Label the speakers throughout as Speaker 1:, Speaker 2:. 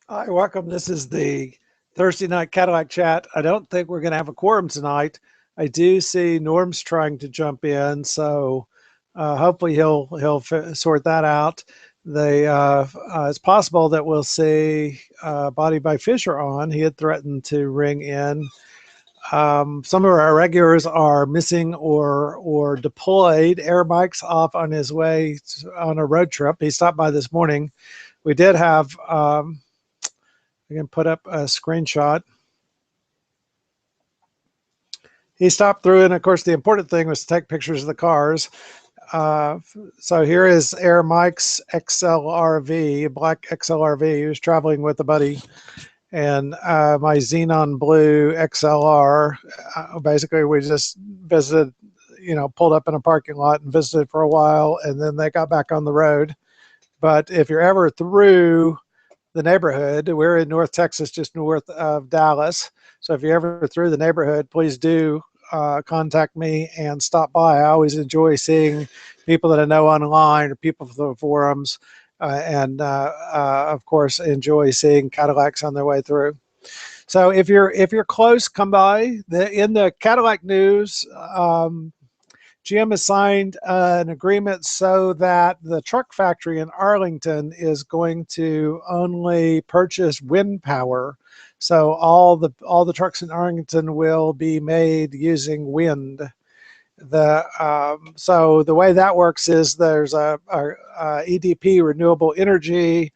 Speaker 1: Hi, welcome. This is the Thursday night Cadillac chat. I don't think we're going to have a quorum tonight. I do see Norm's trying to jump in, so hopefully he'll sort that out. It's possible that we'll see Body by Fisher on. He had threatened to ring in. Some of our regulars are missing or deployed. Air Mike's off on his way on a road trip. He stopped by this morning. We did have. I can put up a screenshot. He stopped through, and of course, the important thing was to take pictures of the cars. Uh, so here is Air Mike's XLRV, black XLRV. He was traveling with a buddy, and my Xenon Blue XLR. Basically, we just visited, pulled up in a parking lot and visited for a while, and then they got back on the road. But if you're ever through the neighborhood, we're in North Texas, just north of Dallas. So if you're ever through the neighborhood, please do contact me and stop by. I always enjoy seeing people that I know online or people from the forums, and of course enjoy seeing Cadillacs on their way through. So if you're close, come by. In the Cadillac news, GM has signed an agreement so that the truck factory in Arlington is going to only purchase wind power. So all the trucks in Arlington will be made using wind. So the way that works is there's a EDP Renewable Energy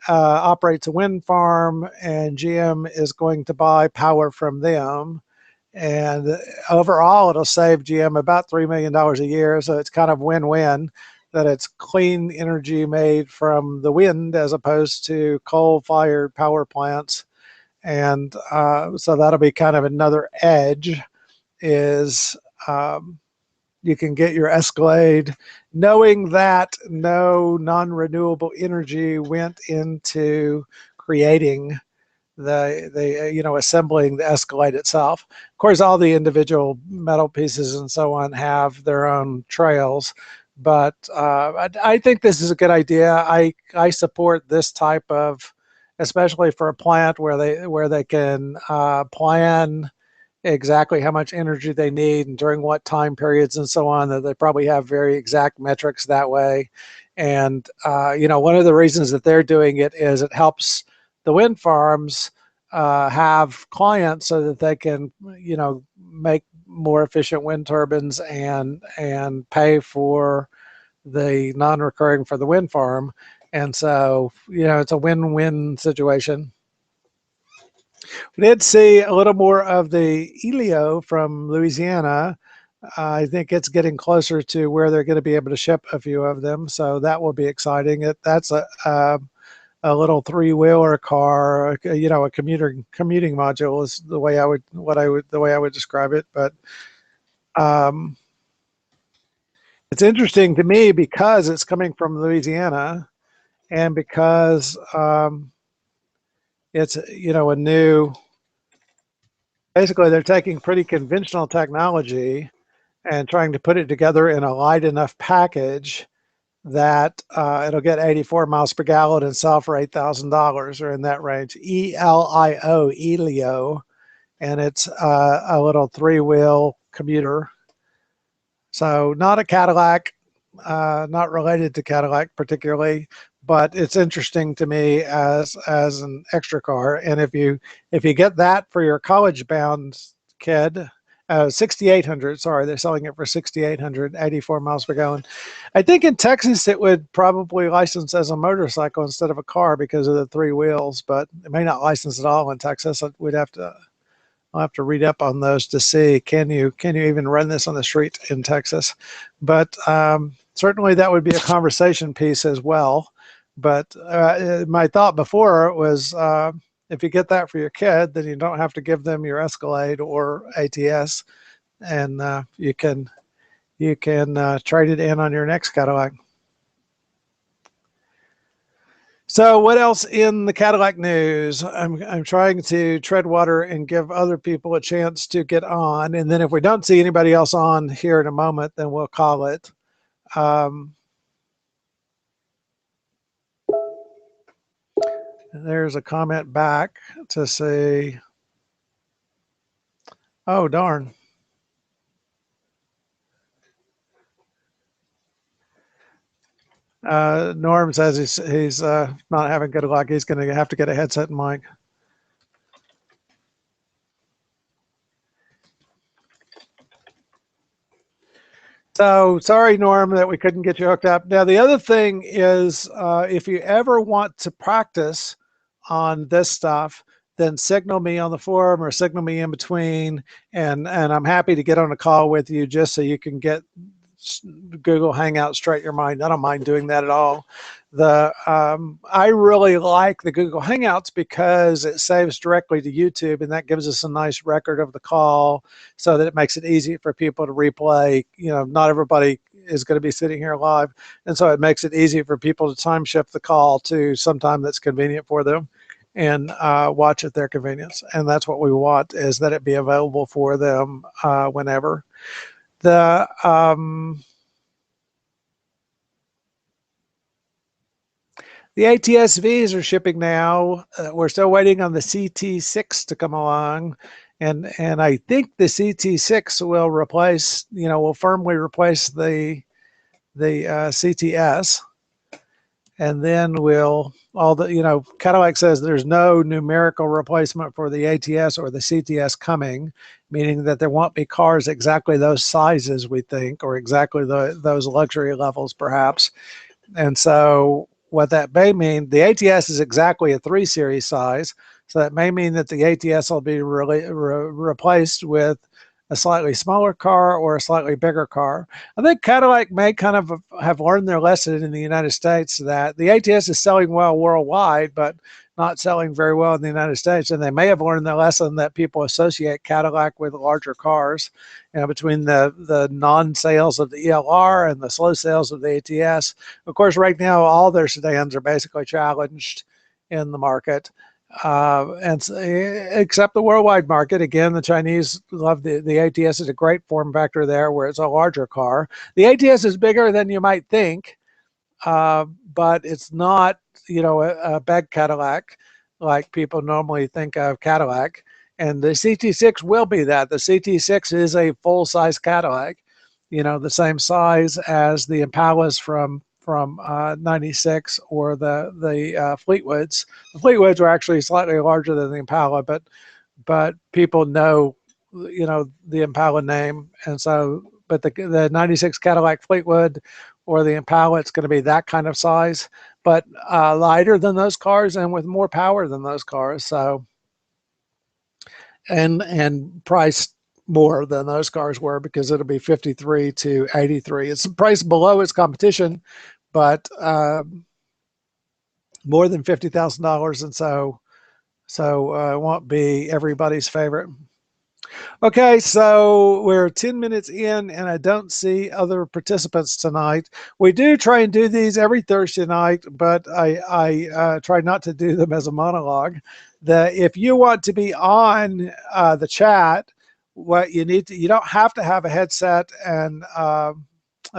Speaker 1: operates a wind farm, and GM is going to buy power from them. And overall, it'll save GM about $3 million a year. So it's kind of win-win that it's clean energy made from the wind as opposed to coal-fired power plants. And so that'll be kind of another edge is you can get your Escalade knowing that no non-renewable energy went into creating assembling the Escalade itself. Of course, all the individual metal pieces and so on have their own trails, but I think this is a good idea. I support this type of, especially for a plant where they can plan exactly how much energy they need and during what time periods and so on. That they probably have very exact metrics that way. And one of the reasons that they're doing it is it helps the wind farms have clients so that they can make more efficient wind turbines and pay for the non-recurring for the wind farm. And so it's a win-win situation. We did see a little more of the Elio from Louisiana. I think it's getting closer to where they're going to be able to ship a few of them, so that will be exciting. That's a little three-wheeler car, a commuting module is the way I would describe it. But um, it's interesting to me because it's coming from Louisiana, and because it's a new. Basically, they're taking pretty conventional technology and trying to put it together in a light enough package that it'll get 84 miles per gallon and sell for $8,000 or in that range. ELIO, Elio, and it's a little three-wheel commuter. So not a Cadillac, not related to Cadillac particularly, but it's interesting to me as an extra car. And if you get that for your college-bound kid, 6,800. Sorry, they're selling it for 6,800, 84 miles per gallon. I think in Texas it would probably license as a motorcycle instead of a car because of the three wheels, but it may not license at all in Texas. I'll have to read up on those to see can you even run this on the street in Texas. But certainly that would be a conversation piece as well. But my thought before was if you get that for your kid, then you don't have to give them your Escalade or ATS, and you can trade it in on your next Cadillac. So what else in the Cadillac news? I'm trying to tread water and give other people a chance to get on. And then if we don't see anybody else on here in a moment, then we'll call it. There's a comment back to say, oh, darn. Norm says he's not having good luck. He's going to have to get a headset and mic. So sorry, Norm, that we couldn't get you hooked up. Now, the other thing is if you ever want to practice on this stuff, then signal me on the forum or signal me in between, and I'm happy to get on a call with you just so you can get Google Hangout straight in your mind. I don't mind doing that at all. I really like the Google Hangouts because it saves directly to YouTube, and that gives us a nice record of the call, so that it makes it easy for people to replay. You know, not everybody is going to be sitting here live, and so it makes it easy for people to time shift the call to some time that's convenient for them, and watch at their convenience. And that's what we want, is that it be available for them whenever. The ATSVs are shipping now. We're still waiting on the CT6 to come along, and I think the CT6 will replace, will firmly replace the CTS, and then Cadillac says there's no numerical replacement for the ATS or the CTS coming, meaning that there won't be cars exactly those sizes, we think, or exactly those luxury levels perhaps. And so what that may mean, the ATS is exactly a 3 Series size, so that may mean that the ATS will be replaced with a slightly smaller car or a slightly bigger car. I think Cadillac may kind of have learned their lesson in the United States, that the ATS is selling well worldwide, but not selling very well in the United States. And they may have learned the lesson that people associate Cadillac with larger cars, between the non-sales of the ELR and the slow sales of the ATS. Of course, right now, all their sedans are basically challenged in the market. Except the worldwide market. Again, the Chinese love the ATS. Is a great form factor there, where it's a larger car. The ATS is bigger than you might think, but it's not, a big Cadillac like people normally think of Cadillac. And the CT6 will be that. The CT6 is a full-size Cadillac, the same size as the Impalas from 96, or the Fleetwoods. The Fleetwoods are actually slightly larger than the Impala, but people know, the Impala name. And so, but the 96 Cadillac Fleetwood or the Impala, it's going to be that kind of size, but lighter than those cars and with more power than those cars. So, and priced more than those cars were, because it'll be 53 to 83. It's priced below its competition, but more than $50,000, and so it won't be everybody's favorite. Okay, so we're 10 minutes in, and I don't see other participants tonight. We do try and do these every Thursday night, but I try not to do them as a monologue. If you want to be on the chat, what you don't have to have a headset and a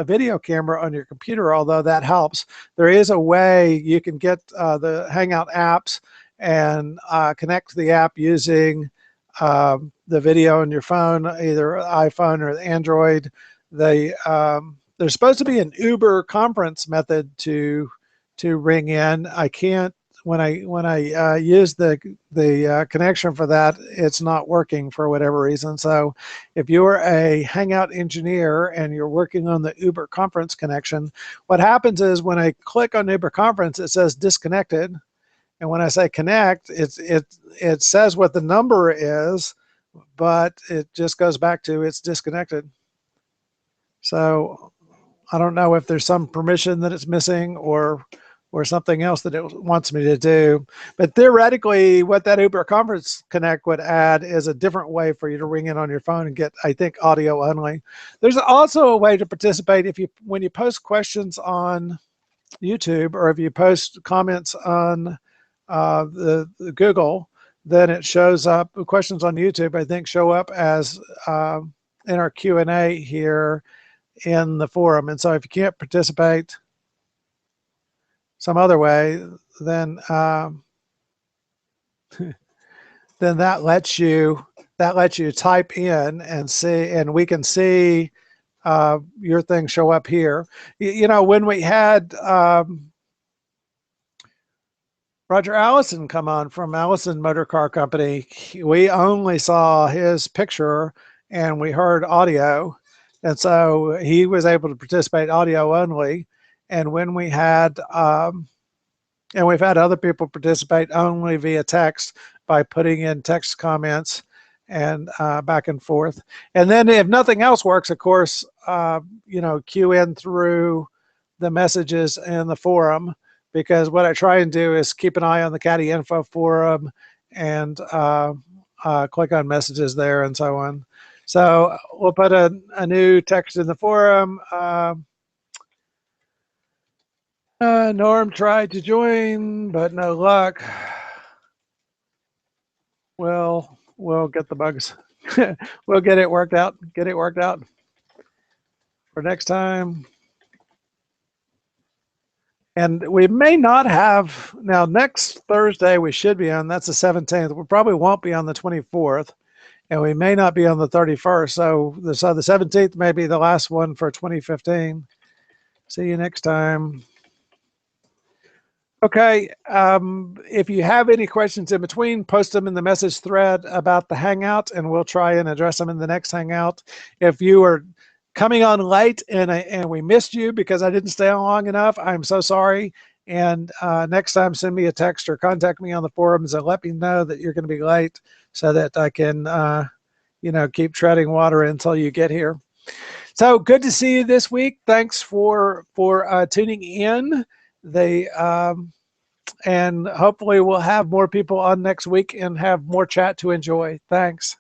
Speaker 1: video camera on your computer, although that helps. There is a way you can get the Hangout apps and connect to the app using the video on your phone, either iPhone or Android. There's supposed to be an Uber conference method to ring in. I can't. When I use the connection for that, it's not working for whatever reason. So if you're a Hangout engineer and you're working on the Uber conference connection, what happens is when I click on Uber conference, it says disconnected. And when I say connect, it says what the number is, but it just goes back to it's disconnected. So I don't know if there's some permission that it's missing, or something else that it wants me to do. But theoretically, what that Uber Conference Connect would add is a different way for you to ring in on your phone and get, I think, audio only. There's also a way to participate when you post questions on YouTube, or if you post comments on the Google, then it shows up. Questions on YouTube, I think, show up as in our Q&A here in the forum. And so if you can't participate some other way, then then that lets you type in and see, and we can see your thing show up here. You know, when we had Roger Allison come on from Allison Motor Car Company, we only saw his picture and we heard audio. And so he was able to participate audio only. And when we had, and we've had other people participate only via text by putting in text comments and back and forth. And then if nothing else works, of course, you know, queue in through the messages in the forum, because what I try and do is keep an eye on the CaddyInfo forum and click on messages there and so on. So we'll put a new text in the forum. Norm tried to join, but no luck. We'll get the bugs. We'll get it worked out. Get it worked out for next time. And we may not have, now next Thursday we should be on, that's the 17th. We probably won't be on the 24th, and we may not be on the 31st. So the 17th may be the last one for 2015. See you next time. Okay, if you have any questions in between, post them in the message thread about the Hangout, and we'll try and address them in the next Hangout. If you are coming on late and we missed you because I didn't stay on long enough, I'm so sorry. And next time, send me a text or contact me on the forums and let me know that you're going to be late so that I can, you know, keep treading water until you get here. So good to see you this week. Thanks for tuning in. And hopefully we'll have more people on next week and have more chat to enjoy. Thanks.